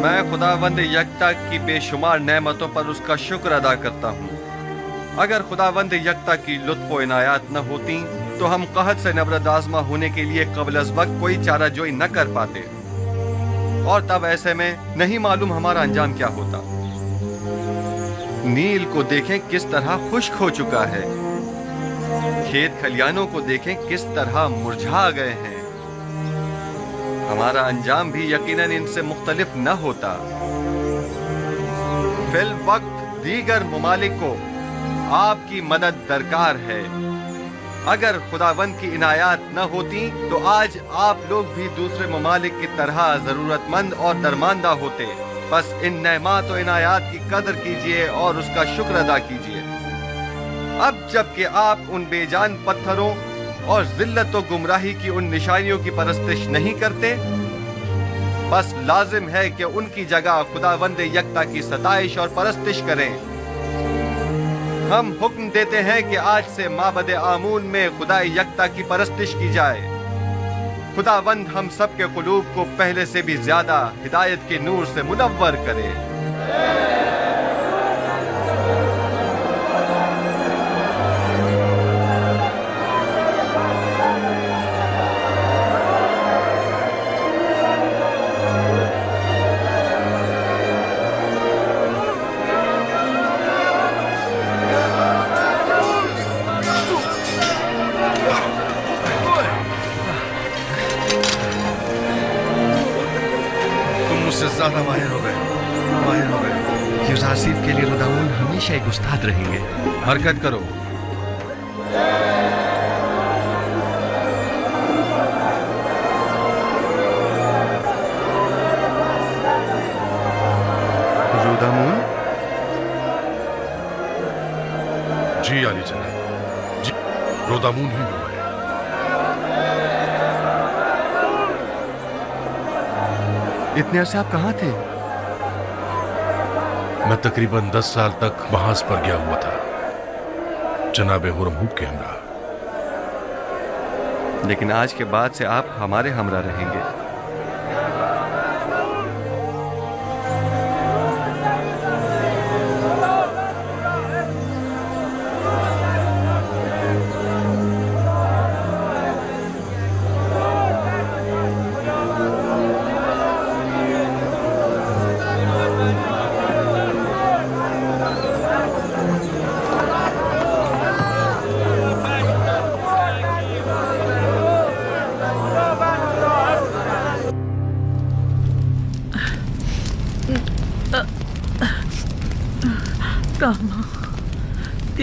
मैं खुदावंद यकता की बेशुमार नेमतों पर उसका शुक्र अदा करता हूँ। अगर खुदावंद यकता की लुत्फ़ व इनायात न होती तो हम कहत से नबरद आज़मा होने के लिए क़ब्ल अज़ वक्त कोई चाराजोई न कर पाते, और तब ऐसे में नहीं मालूम हमारा अंजाम क्या होता। नील को देखें किस तरह खुश्क हो चुका है, खेत खलियानों को देखें किस तरह मुरझा गए हैं। हमारा अंजाम भी यकीनन इनसे मुख्तलिफ न होता। फिल वक्त दीगर मुमालिक को आपकी मदद दरकार है। अगर खुदावंद की इनायात न होती तो आज आप लोग भी दूसरे मुमालिक की तरह जरूरतमंद और दरमांदा होते। बस इन नेमात और इनायात की कदर कीजिए और उसका शुक्र अदा कीजिए। अब जबकि आप उन बेजान पत्थरों और जिल्लत व गुमराही की उन निशानियों की परस्तिश नहीं करते, बस लाजिम है कि उनकी जगह खुदावंद यकता की सताइश और परस्तिश करें। हम हुक्म देते हैं कि आज से माबद आमून में खुदा यकता की परस्तिश की जाए। खुदावंद हम सब के कुलूब को पहले से भी ज्यादा हिदायत के नूर से मुनव्वर करे। ज्यादा माहिर हो गए। यूज़ारसीफ के लिए रुदामून हमेशा एक उस्ताद रहेंगे। हरकत करो। रुदामून? जी आली जनाब, जी रुदामून ही हुआ है। इतने अरसे आप कहाँ थे? मैं तकरीबन 10 साल तक महाज पर गया हुआ था, जनाब हुरमहूब के हमरा। लेकिन आज के बाद से आप हमारे हमरा रहेंगे।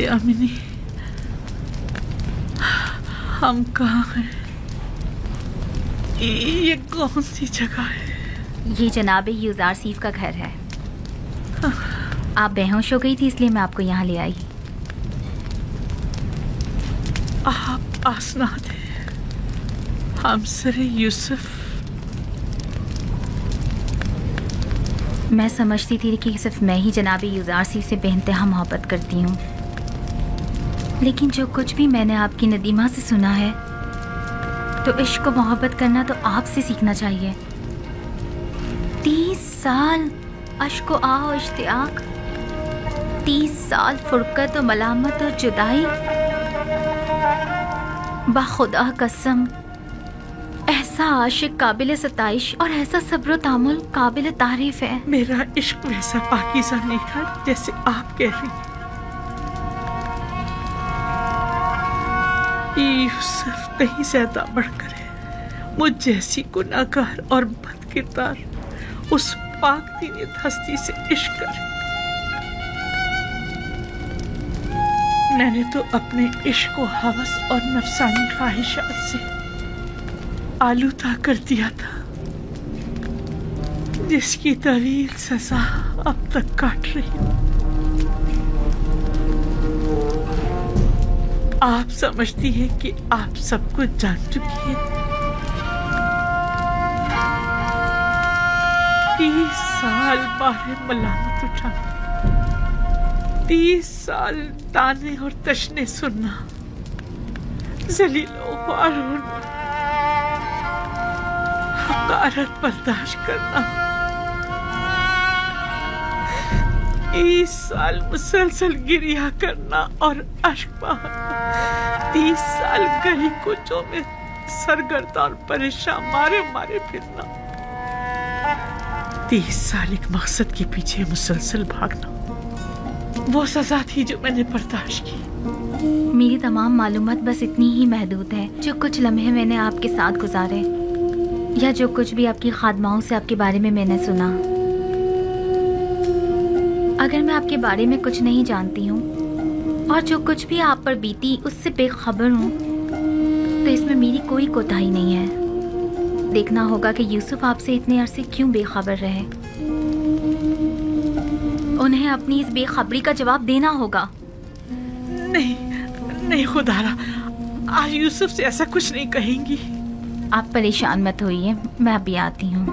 यामिनी, हम कहाँ हैं? ये कौन सी जगह है? ये जनाब यूज़ारसीफ का घर है। आप बेहोश हो गई थी इसलिए मैं आपको यहाँ ले आई। आप आसनाद हैं, हमसरे यूसुफ। मैं समझती थी कि सिर्फ मैं ही जनाब यूज़ारसीफ से बेइंतहा मोहब्बत करती हूँ, लेकिन जो कुछ भी मैंने आपकी नदीमा से सुना है तो इश्क और मोहब्बत करना तो आपसे सीखना चाहिए। 30 साल अश्क व आह और इश्तियाक, 30 साल फुरकत और मलामत और जुदाई। बाखुदा कसम, ऐसा आशिक काबिल सताइश और ऐसा सब्र तामुल काबिल तारीफ है। मेरा इश्क वैसा पाकीज़ा नहीं था जैसे आप कह रही हैं। यूसुफ कहीं ज्यादा बढ़कर है। मुझ जैसी गुनाहगार और बदकिरदार उस पाक दीनियत हस्ती से इश्क करे। मैंने तो अपने इश्क को हवस और नफसानी ख्वाहिशात से आलूदा कर दिया था, जिसकी तवील सजा अब तक काट रही हूँ। आप समझती हैं कि आप सब कुछ जान चुकी हैं। 30 साल बारे मलामत उठाना, 30 साल ताने और तशने सुनना, जलीलो ख्वार होना, हकारत बर्दाश्त करना, 30 साल मुसलसल गिरिया करना और अश्क बहाना, 30 साल गली कोचों में सरगर्दा और परेशान मारे मारे फिरना, 30 साल एक मकसद के पीछे मुसलसल भागना, वो सजा थी जो मैंने बर्दाश्त की। मेरी तमाम मालूमात बस इतनी ही महदूद है। जो कुछ लम्हे मैंने आपके साथ गुजारे या जो कुछ भी आपकी खादमाओं से आपके बारे में मैंने सुना, अगर मैं आपके बारे में कुछ नहीं जानती हूँ और जो कुछ भी आप पर बीती उससे बेखबर हूँ, तो इसमें मेरी कोई कोताही नहीं है। देखना होगा कि यूसुफ आपसे इतने अरसे क्यों बेखबर रहे। उन्हें अपनी इस बेखबरी का जवाब देना होगा। नहीं नहीं खुदारा, आज यूसुफ से ऐसा कुछ नहीं कहेंगी। आप परेशान मत होइए, मैं अभी आती हूँ।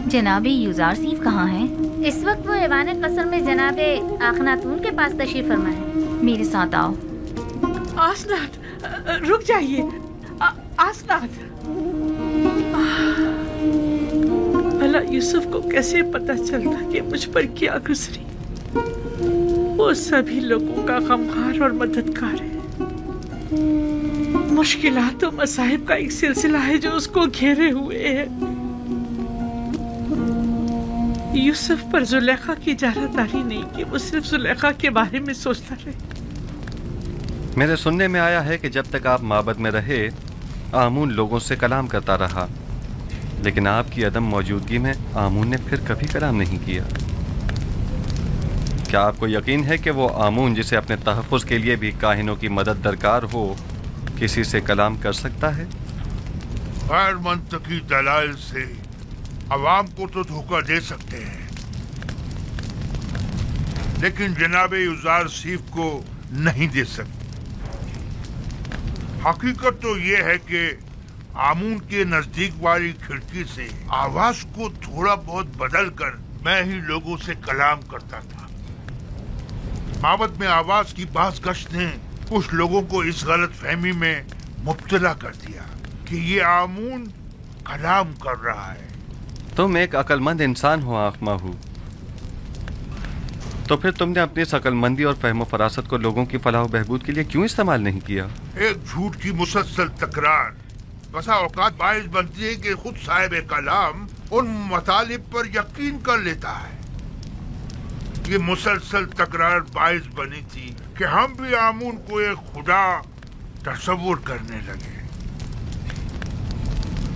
जनाबे यूजारसीफ कहाँ हैं? इस वक्त वो ऐवान कसर में जनाबे आखनातून के पास तशरीफ फरमा है। मेरे साथ आओ। आसनात, रुक जाइए। आसनात, भला यूसुफ को कैसे पता चलता कि मुझ पर क्या गुजरी? वो सभी लोगों का गमखार और मददगार है। मुश्किलात और मसाइब का एक सिलसिला है जो उसको घेरे हुए है। यूसुफ पर जुलेखा की जारदारी नहीं कि वो सिर्फ जुलेखा के बारे में सोचता रहे। मेरे सुनने में आया है कि जब तक आप माबद में रहे, आमून लोगों से कलाम करता रहा, लेकिन आपकी अदम मौजूदगी में आमून ने फिर कभी कलाम नहीं किया। क्या आपको यकीन है कि वो आमून, जिसे अपने तहफ़्फ़ुज़ के लिए भी काहिनों की मदद दरकार हो, किसी से कलाम कर सकता है? गैर मंतकी दलाइल से अवाम को तो धोखा दे सकते हैं, लेकिन जनाबे यूजारसीफ को नहीं दे सकते। हकीकत तो ये है कि आमून के नजदीक वाली खिड़की से आवाज को थोड़ा बहुत बदल कर मैं ही लोगों से कलाम करता था। माबद में आवाज की बाज गश्त ने कुछ लोगों को इस गलत फहमी में मुब्तला कर दिया कि ये आमून कलाम कर रहा है। तुम एक अक्लमंद इंसान हो आखमाहू, तो फिर तुमने अपनी इस अक्लमंदी और फहम फरासत को लोगों की फलाह बहबूद के लिए क्यों इस्तेमाल नहीं किया? एक झूठ की मुसलसल तकरार बसा औकात बाइस बनती है कि खुद साहिब कलाम उन मतालिब पर यकीन कर लेता है। ये मुसलसल तकरार बाइस बनी थी कि हम भी आमून को एक खुदा तस्वुर करने लगे।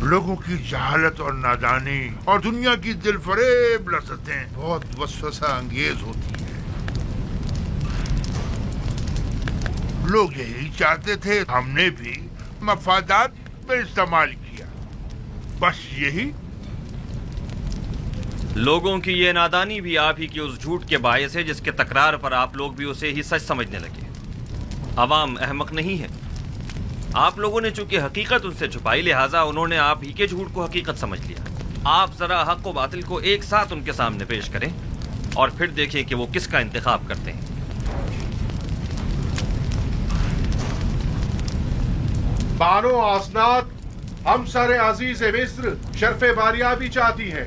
लोगों की जहालत और नादानी और दुनिया की दिलफरेब लज़्ज़तें बहुत वसवसा अंगेज होती हैं। लोग यही चाहते थे, हमने भी मफादात में इस्तेमाल किया, बस यही। लोगों की ये नादानी भी आप ही की उस झूठ के बायस है जिसके तकरार पर आप लोग भी उसे ही सच समझने लगे। अवाम अहमक नहीं है। आप लोगों ने चूंकि हकीकत उनसे छुपाई, लिहाजा उन्होंने आप ही के झूठ को हकीकत समझ लिया। आप जरा हक व बातिल को एक साथ उनके सामने पेश करें और फिर देखें कि वो किसका इंतखाब करते हैं। बानो आसनात, हम सर अजीज मिस्र शर्फ बारिया भी चाहती है।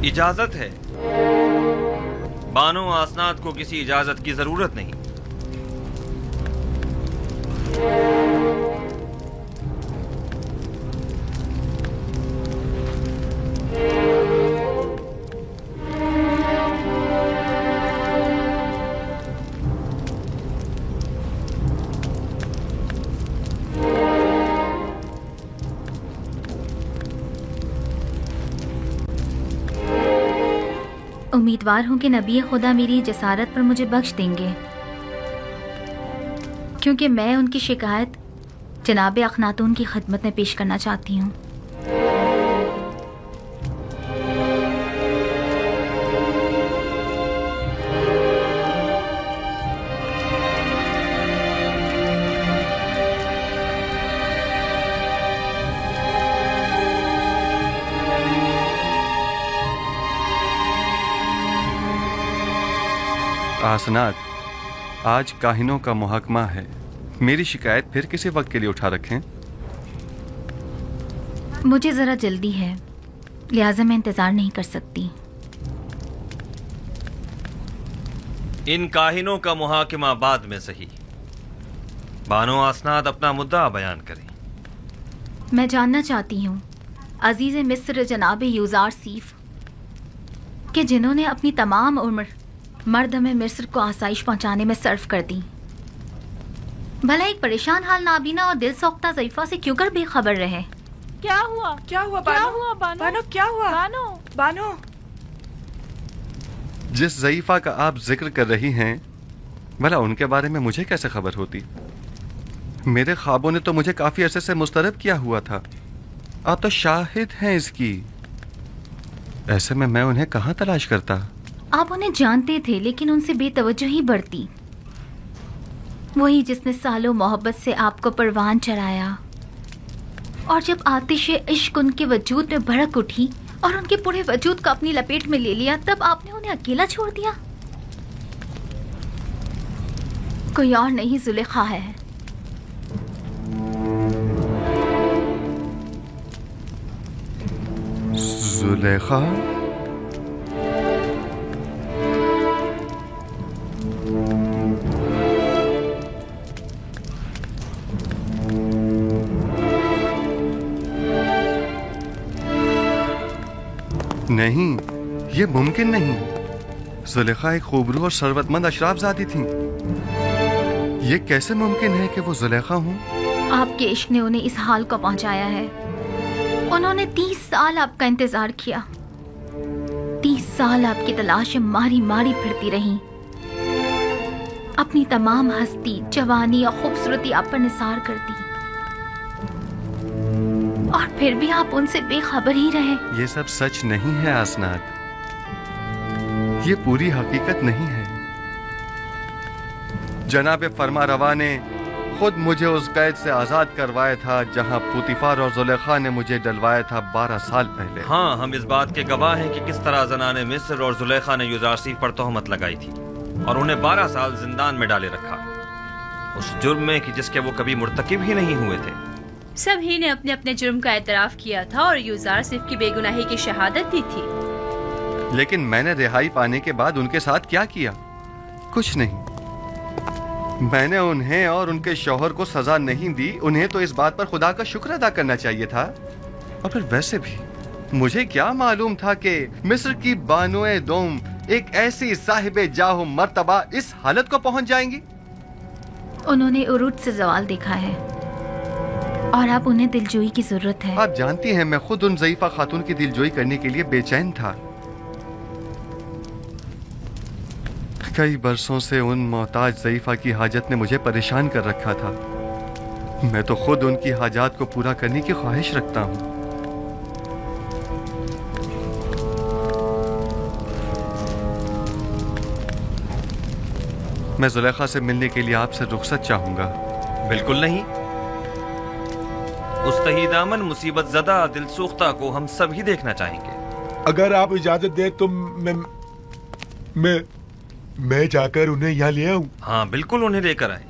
इजाजत है। बानो आसनात को किसी इजाजत की जरूरत नहीं। उम्मीदवार हूँ कि नबी खुदा मेरी जसारत पर मुझे बख्श देंगे, क्योंकि मैं उनकी शिकायत जनाब अखनातून की खिदमत में पेश करना चाहती हूँ। आसनात, आज काहिनों का मुहकमा है। मेरी शिकायत फिर किसी वक्त के लिए उठा रखें। मुझे ज़रा जल्दी है, लिहाजा मैं इंतज़ार नहीं कर सकती। इन काहिनों का मुहाकिमा बाद में सही। बानो आसनाद अपना मुद्दा बयान करें। मैं जानना चाहती हूँ अजीज मिस्र जनाब यूजार सीफ कि जिन्होंने अपनी तमाम उम्र मर्द में मिस्र को आसाइश पहुँचाने में सर्फ कर दी, भला एक परेशान हाल नाबीना और दिल सोख्ता ज़ईफ़ा से क्यों कर बेखबर रहे? क्या हुआ? क्या हुआ बानो? बानो क्या हुआ? बानो जिस ज़ईफ़ा का आप जिक्र कर रही हैं, भला उनके बारे में मुझे कैसे खबर होती? मेरे ख्वाबों ने तो मुझे काफी अरसे से मुस्तरब किया हुआ था। आप तो शाहिद हैं इसकी। ऐसे में मैं उन्हें कहाँ तलाश करता? आप उन्हें जानते थे लेकिन उनसे बेतवज्जोही बरती। वही जिसने सालों मोहब्बत से आपको परवान चढ़ाया, और जब आतिश इश्क उनके वजूद में भड़क उठी और उनके पूरे वजूद को अपनी लपेट में ले लिया, तब आपने उन्हें अकेला छोड़ दिया। कोई और नहीं, जुलेखा है। जुलेखा? नहीं, ये मुमकिन नहीं। जुलेखा एक खूबरू और शरबतमंद अशराफजादी थी। ये कैसे मुमकिन है कि वो जुलेखा हूँ? आपके इश्क ने उन्हें इस हाल को पहुंचाया है। उन्होंने 30 साल आपका इंतजार किया। 30 साल आपकी तलाश में मारी मारी फिरती रही। अपनी तमाम हस्ती, जवानी और खूबसूरती आप पर निसार कर दी, और फिर भी आप उनसे बेखबर ही रहे। ये सब सच नहीं है आसनाद, ये पूरी हकीकत नहीं है। जनाब फरमारवा ने खुद मुझे उस कैद से आजाद करवाया था जहां पुतिफार और जुलेखा ने मुझे डलवाया था 12 साल पहले। हाँ, हम इस बात के गवाह हैं कि किस तरह ज़नाने मिस्र और जुलेखा ने यूजारसीफ पर तोहमत लगाई थी और उन्हें 12 साल जिंदान में डाले रखा, उस जुर्म में कि जिसके वो कभी मुर्तकिब ही नहीं हुए थे। सभी ने अपने अपने जुर्म का एतराफ किया था और यूजारसीफ की बेगुनाही की शहादत दी थी। लेकिन मैंने रिहाई पाने के बाद उनके साथ क्या किया? कुछ नहीं। मैंने उन्हें और उनके शौहर को सजा नहीं दी। उन्हें तो इस बात पर खुदा का शुक्र अदा करना चाहिए था। और फिर वैसे भी मुझे क्या मालूम था कि मिस्र की बानोए दोम एक ऐसी साहिबे जाहो मर्तबा इस हालत को पहुंच जाएंगी। उन्होंने उरूज से जवाल देखा है और अब उन्हें दिलजोई की जरूरत है। आप जानती हैं, मैं खुद उन ज़ईफ़ा खातून की दिलजोई करने के लिए बेचैन था। कई बरसों से उन मोहताज ज़ईफ़ा की हाजत ने मुझे परेशान कर रखा था। मैं तो खुद उनकी हाजात को पूरा करने की ख्वाहिश रखता हूँ। मैं जुलेखा से मिलने के लिए आपसे रुखसत चाहूंगा। बिल्कुल नहीं। उस तहीदामन मुसीबत ज़दा दिलसूख्ता को हम सब ही देखना चाहेंगे। अगर आप इजाजत दें तो मैं जाकर उन्हें यहाँ ले आऊं। हाँ बिल्कुल, उन्हें लेकर आए।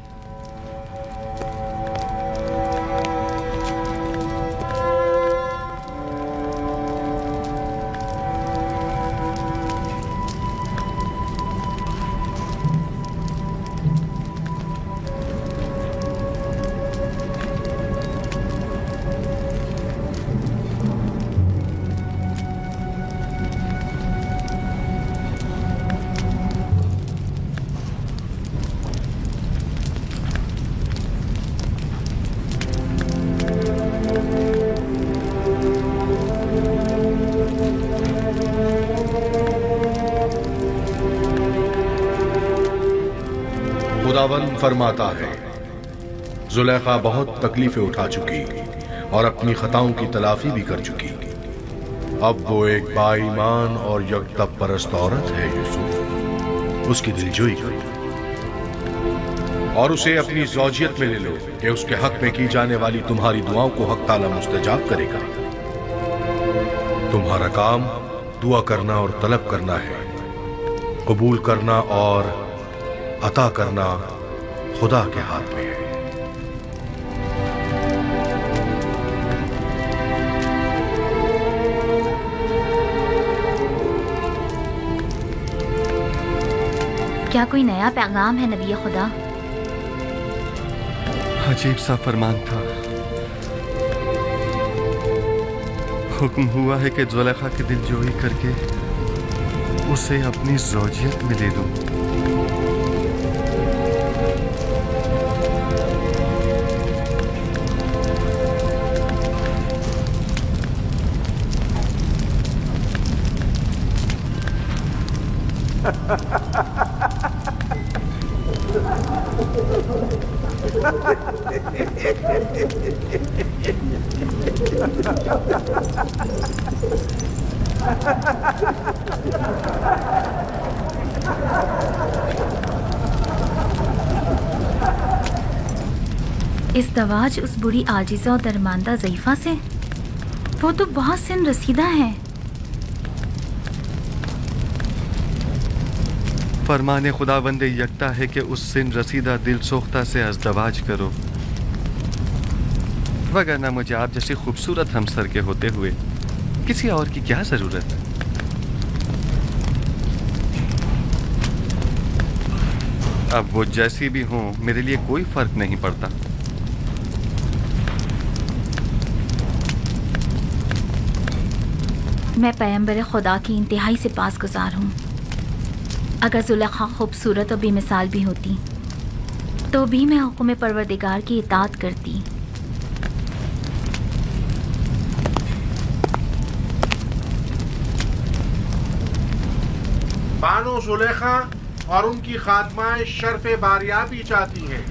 खुदावंद फरमाता है, जुलेखा बहुत तकलीफें उठा चुकी और अपनी खताओं की तलाफी भी कर चुकी। अब वो एक बाईमान और यकदम परस्त औरत है। यूसुफ, उसकी दिलजोई करो और उसे अपनी ज़ौजियत में ले लो कि उसके हक में की जाने वाली तुम्हारी दुआओं को हक ताला मुस्तजाब करेगा। तुम्हारा काम दुआ करना और तलब करना है। कबूल करना और अता करना खुदा के हाथ में है। क्या कोई नया पैगाम है नबी खुदा? अजीब सा फरमान था। हुक्म हुआ है कि जुलेखा की दिलजोई करके उसे अपनी ज़ौजियत में ले लूं। इज़्दवाज उस बुरी आजिज़ा और दरमांदा ज़ईफ़ा से? वो तो बहुत सिन रसीदा है। फरमाने खुदावंद यकता है कि उस सिन रसीदा दिल सोख्ता से अज़दवाज करो, वगरना मुझे आप जैसी खूबसूरत हमसर के होते हुए किसी और की क्या जरूरत है। अब वो जैसी भी हो मेरे लिए कोई फर्क नहीं पड़ता। मैं पैगंबर खुदा की इंतहाई से पासगुज़ार हूँ। अगर जुलेखा खूबसूरत और बेमिसाल भी होती तो भी मैं हुक्म परवरदिगार की इताअत करती। बानो जुलेखा और उनकी खात्माए शर्फ़े बारियाबी चाहती हैं।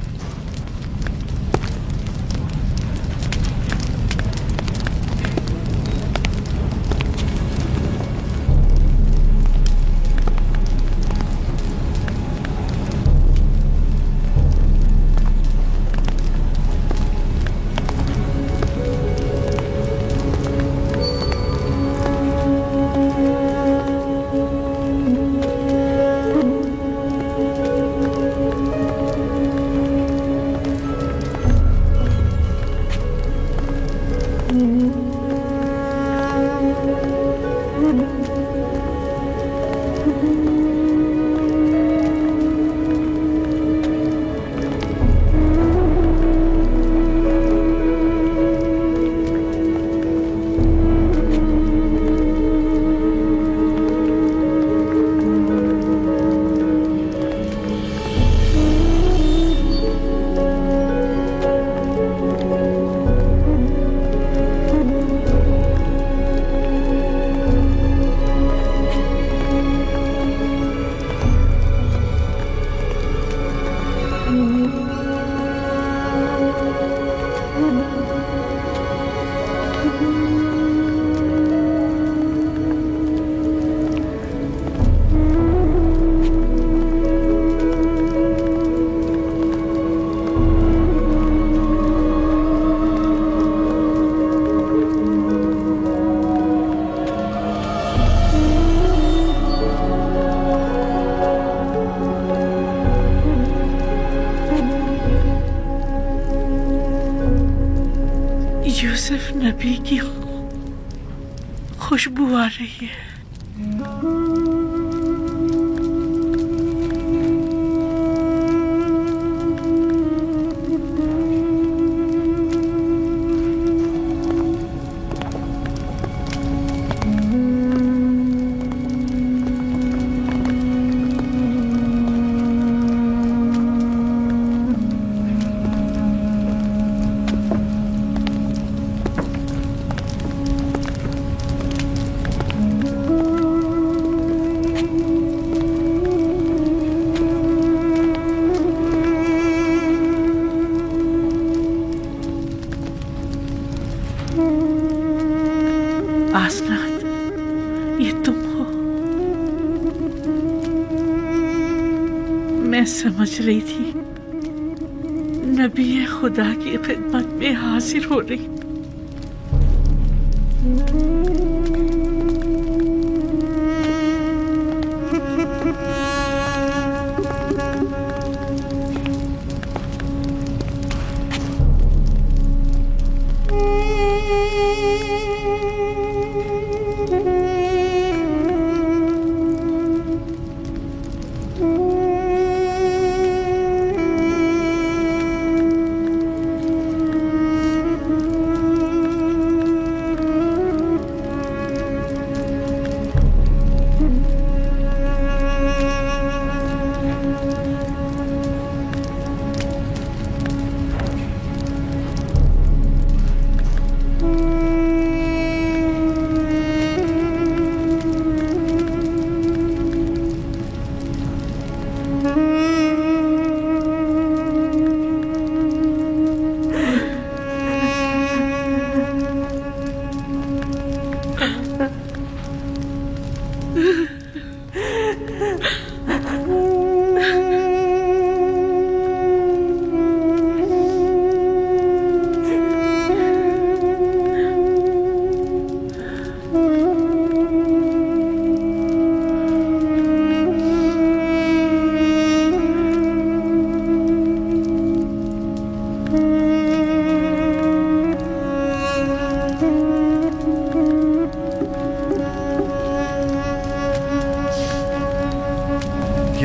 यूसुफ नबी की खुशबू आ रही है। आसनात, ये तुम हो। मैं समझ रही थी नबी खुदा की खिदमत में हाजिर हो रही।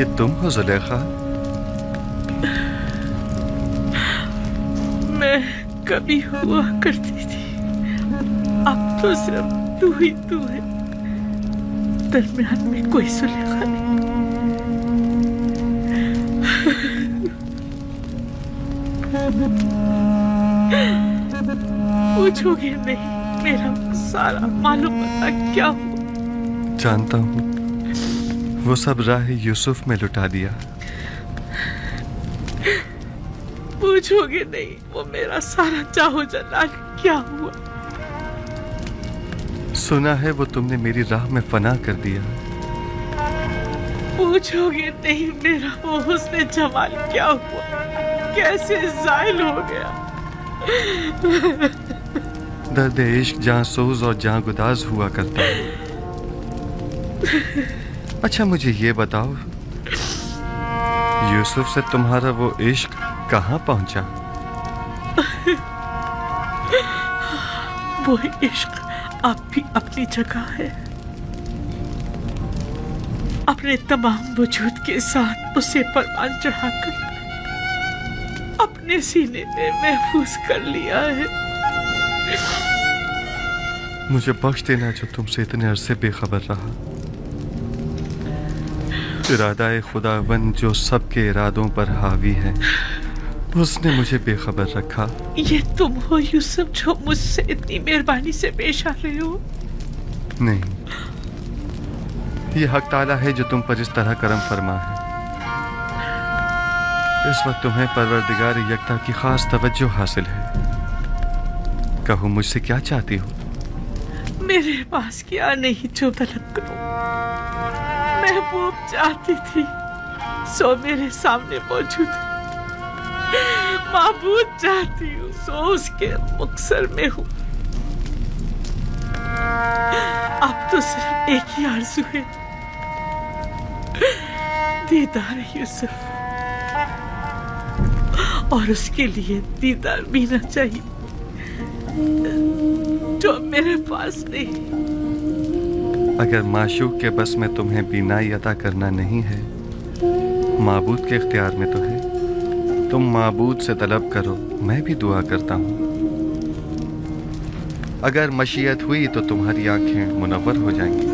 ये तुम हो जुलेखा? मैं कभी हुआ करती थी, अब तो सिर्फ तू ही तू है, दरमियान में कोई जुलेखा नहीं। पूछोगे नहीं मेरा सारा मालूम पता क्या हुआ? जानता हूँ, वो सब राह यूसुफ में लुटा दिया। पूछोगे नहीं वो मेरा सारा चाहो जलाल क्या हुआ? सुना है वो तुमने मेरी राह में फना कर दिया। पूछोगे नहीं मेरा वो हुस्न जमाल क्या हुआ, कैसे जायल हो गया? दर्द इश्क जहाँ सोज और जहाँ गुदाज हुआ करता है। अच्छा मुझे ये बताओ, यूसुफ से तुम्हारा वो इश्क कहाँ पहुंचा? वो इश्क अब भी अपनी जगह है, अपने तमाम वजूद के साथ उसे परवान चढ़ाकर अपने सीने में महफूज कर लिया है। मुझे बख्श देना जो तुमसे इतने अरसे बेखबर रहा। इरादा खुदावंद जो सबके इरादों पर हावी है, उसने मुझे बेखबर रखा। ये तुम हो यूसुफ जो मुझसे इतनी मेहरबानी से पेश आ रहे हो? नहीं, ये हक ताला है जो तुम पर इस तरह करम फरमा है। इस वक्त तुम्हें परवरदिगार यकता की खास तवज्जो हासिल है। कहो मुझसे क्या चाहती हो? मेरे पास क्या नहीं जो तलब करूं। महबूब चाहती थी सो मेरे सामने मौजूद है, माबूद चाहती हूँ सो उसके मुक्सर में हूँ। अब तो सिर्फ एक ही आरज़ू है, दीदार यूसुफ, और उसके लिए दीदार बीना चाहिए जो मेरे पास नहीं। अगर माशूक के बस में तुम्हें बीनाई अता करना नहीं है, माबूद के इख्तियार में तो है। तुम माबूद से तलब करो, मैं भी दुआ करता हूँ। अगर मशीयत हुई तो तुम्हारी आंखें मुनव्वर हो जाएंगी।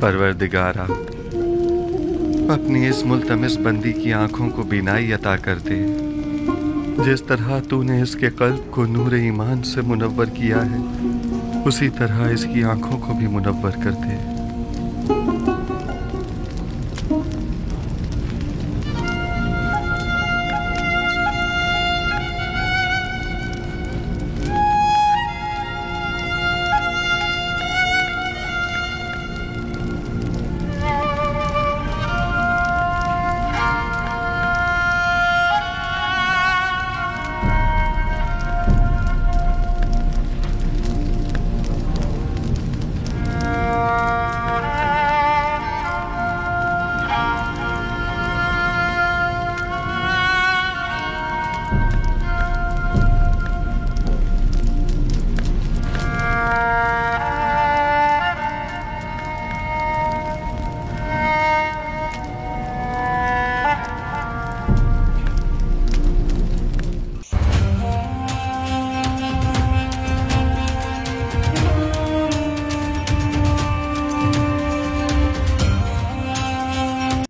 परवरदिगारा, अपनी इस मुल्तमिस बंदी की आंखों को बीनाई अता कर दे। जिस तरह तूने इसके कल्ब को नूर ईमान से मुनव्वर किया है, उसी तरह इसकी आंखों को भी मुनव्वर कर दे।